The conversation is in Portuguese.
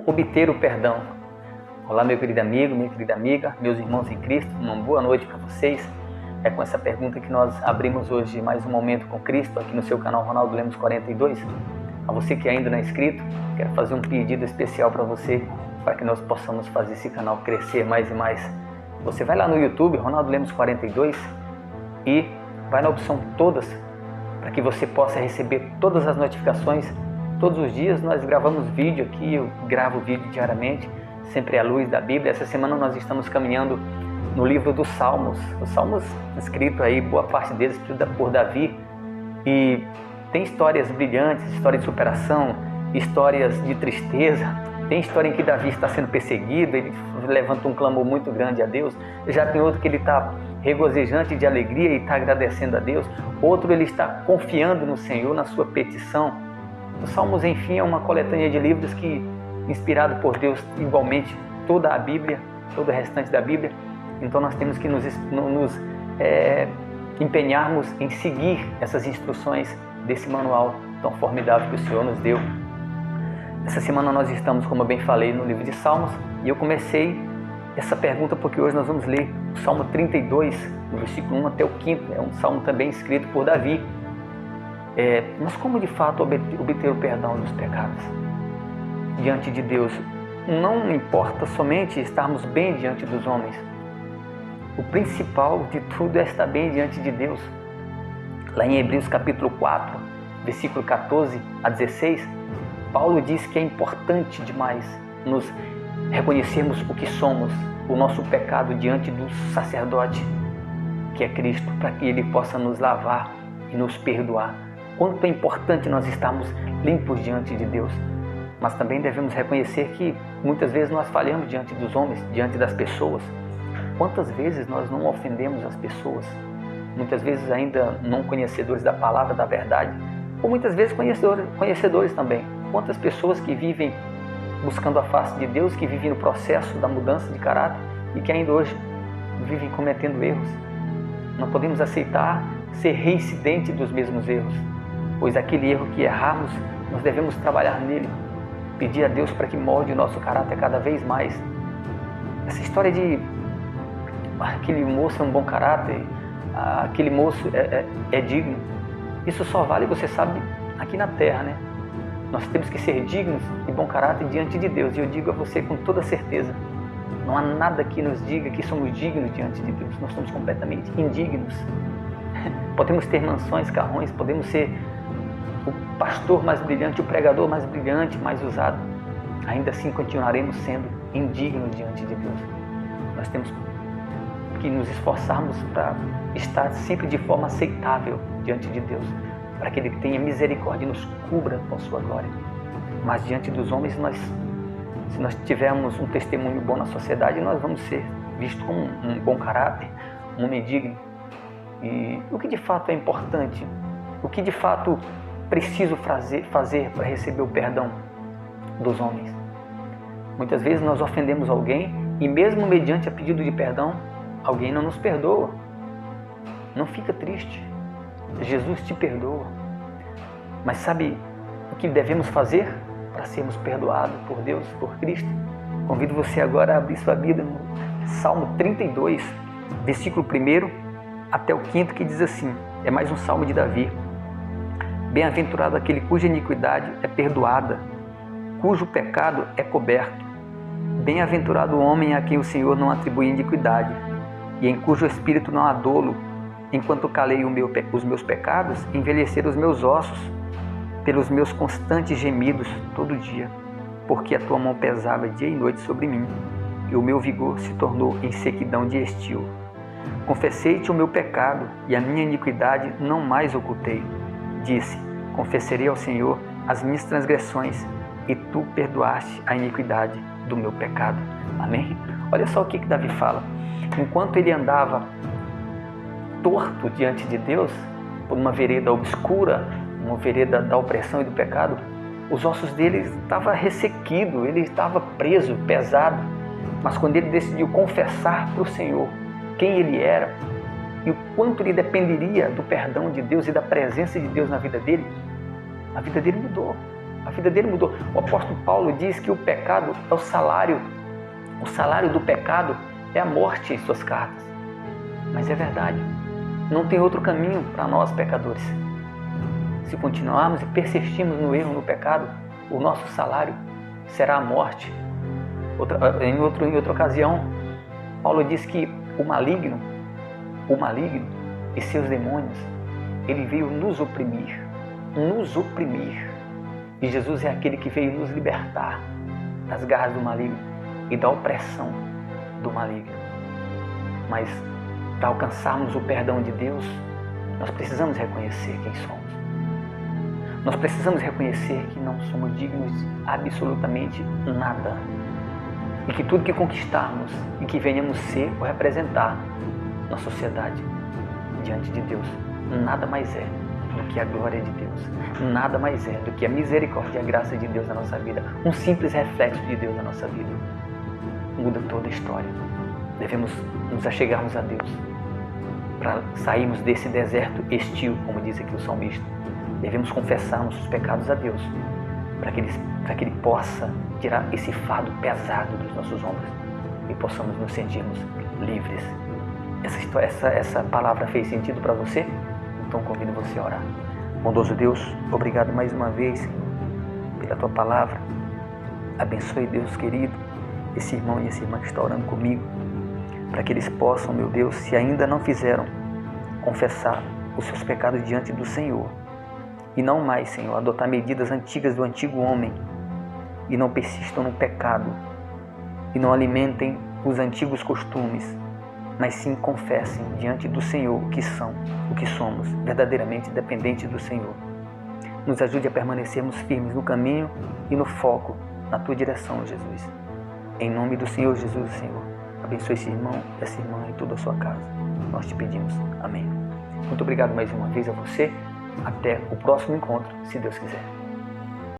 obter o perdão? Olá, meu querido amigo, minha querida amiga, meus irmãos em Cristo, uma boa noite para vocês. É com essa pergunta que nós abrimos hoje mais um momento com Cristo aqui no seu canal Ronaldo Lemos 42. A você que ainda não é inscrito, quero fazer um pedido especial para você, para que nós possamos fazer esse canal crescer mais e mais. Você vai lá no YouTube, Ronaldo Lemos 42, e vai na opção Todas, para que você possa receber todas as notificações. Todos os dias nós gravamos vídeo aqui, eu gravo vídeo diariamente, sempre à luz da Bíblia. Essa semana nós estamos caminhando no livro dos Salmos. Os Salmos escritos aí, boa parte deles por Davi, e tem histórias brilhantes, histórias de superação, histórias de tristeza. Tem história em que Davi está sendo perseguido, ele levanta um clamor muito grande a Deus. Já tem outro que ele está regozijante de alegria e está agradecendo a Deus. Outro ele está confiando no Senhor, na sua petição. Os Salmos, enfim, é uma coletânea de livros que, inspirado por Deus, igualmente toda a Bíblia, todo o restante da Bíblia. Então nós temos que nos empenharmos em seguir essas instruções desse manual tão formidável que o Senhor nos deu. Essa semana nós estamos, como eu bem falei, no livro de Salmos, e eu comecei essa pergunta porque hoje nós vamos ler o Salmo 32, do versículo 1 até o 5º. É um salmo também escrito por Davi. Mas como de fato obter o perdão dos pecados diante de Deus? Não importa somente estarmos bem diante dos homens. O principal de tudo é estar bem diante de Deus. Lá em Hebreus capítulo 4, versículo 14 a 16, Paulo diz que é importante demais nos reconhecermos o que somos, o nosso pecado diante do sacerdote, que é Cristo, para que Ele possa nos lavar e nos perdoar. Quanto é importante nós estarmos limpos diante de Deus. Mas também devemos reconhecer que muitas vezes nós falhamos diante dos homens, diante das pessoas. Quantas vezes nós não ofendemos as pessoas? Muitas vezes ainda não conhecedores da palavra, da verdade, ou muitas vezes conhecedores também. Quantas pessoas que vivem buscando a face de Deus, que vivem no processo da mudança de caráter e que ainda hoje vivem cometendo erros. Não podemos aceitar ser reincidente dos mesmos erros, pois aquele erro que errarmos, nós devemos trabalhar nele, pedir a Deus para que molde o nosso caráter cada vez mais. Essa história de aquele moço é um bom caráter, aquele moço é digno, isso só vale, você sabe, aqui na terra, né? Nós temos que ser dignos e bom caráter diante de Deus. E eu digo a você com toda certeza, não há nada que nos diga que somos dignos diante de Deus. Nós somos completamente indignos. Podemos ter mansões, carrões, podemos ser o pastor mais brilhante, o pregador mais brilhante, mais usado. Ainda assim continuaremos sendo indignos diante de Deus. Nós temos que nos esforçarmos para estar sempre de forma aceitável diante de Deus, para que Ele tenha misericórdia e nos cubra com sua glória. Mas diante dos homens, se nós tivermos um testemunho bom na sociedade, nós vamos ser vistos como um bom caráter, um homem digno. E o que de fato é importante, o que de fato preciso fazer para receber o perdão dos homens? Muitas vezes nós ofendemos alguém e mesmo mediante a pedido de perdão, alguém não nos perdoa. Não fica triste. Jesus te perdoa. Mas sabe o que devemos fazer para sermos perdoados por Deus, por Cristo? Convido você agora a abrir sua Bíblia no Salmo 32, versículo 1 até o 5º, que diz assim, é mais um salmo de Davi. Bem-aventurado aquele cuja iniquidade é perdoada, cujo pecado é coberto. Bem-aventurado o homem a quem o Senhor não atribui iniquidade, e em cujo espírito não há dolo. Enquanto calei os meus pecados, envelheceram os meus ossos, pelos meus constantes gemidos todo dia, porque a tua mão pesava dia e noite sobre mim, e o meu vigor se tornou em sequidão de estio. Confessei-te o meu pecado, e a minha iniquidade não mais ocultei. Disse, confessarei ao Senhor as minhas transgressões, e tu perdoaste a iniquidade do meu pecado. Amém? Olha só o que Davi fala. Enquanto ele andava torto diante de Deus, por uma vereda obscura, uma vereda da opressão e do pecado, os ossos dele estavam ressequidos, ele estava preso, pesado. Mas quando ele decidiu confessar para o Senhor quem ele era e o quanto ele dependeria do perdão de Deus e da presença de Deus na vida dele, a vida dele mudou. A vida dele mudou. O apóstolo Paulo diz que o pecado é o salário do pecado é a morte em suas cartas. Mas é verdade, não tem outro caminho para nós pecadores. Se continuarmos e persistirmos no erro, no pecado, o nosso salário será a morte. Em outra ocasião, Paulo diz que o maligno e seus demônios, ele veio nos oprimir. E Jesus é aquele que veio nos libertar das garras do maligno e da opressão do maligno. Mas para alcançarmos o perdão de Deus, nós precisamos reconhecer quem somos. Nós precisamos reconhecer que não somos dignos absolutamente nada. E que tudo que conquistarmos e que venhamos ser ou representar na sociedade, diante de Deus, nada mais é do que a glória de Deus. Nada mais é do que a misericórdia e a graça de Deus na nossa vida. Um simples reflexo de Deus na nossa vida. Muda toda a história. Devemos nos achegarmos a Deus para sairmos desse deserto hostil, como diz aqui o salmista. Devemos confessar nossos pecados a Deus para que Ele possa tirar esse fardo pesado dos nossos ombros e possamos nos sentirmos livres. Essa palavra fez sentido para você? Então convido você a orar. Bondoso Deus, obrigado mais uma vez pela Tua palavra. Abençoe, Deus querido, esse irmão e essa irmã que está orando comigo, para que eles possam, meu Deus, se ainda não fizeram, confessar os seus pecados diante do Senhor. E não mais, Senhor, adotar medidas antigas do antigo homem e não persistam no pecado e não alimentem os antigos costumes, mas sim confessem diante do Senhor o que somos, verdadeiramente dependentes do Senhor. Nos ajude a permanecermos firmes no caminho e no foco, na Tua direção, Jesus. Em nome do Senhor Jesus, Senhor, abençoe esse irmão, essa irmã e toda a sua casa. Nós te pedimos. Amém. Muito obrigado mais uma vez a você. Até o próximo encontro, se Deus quiser.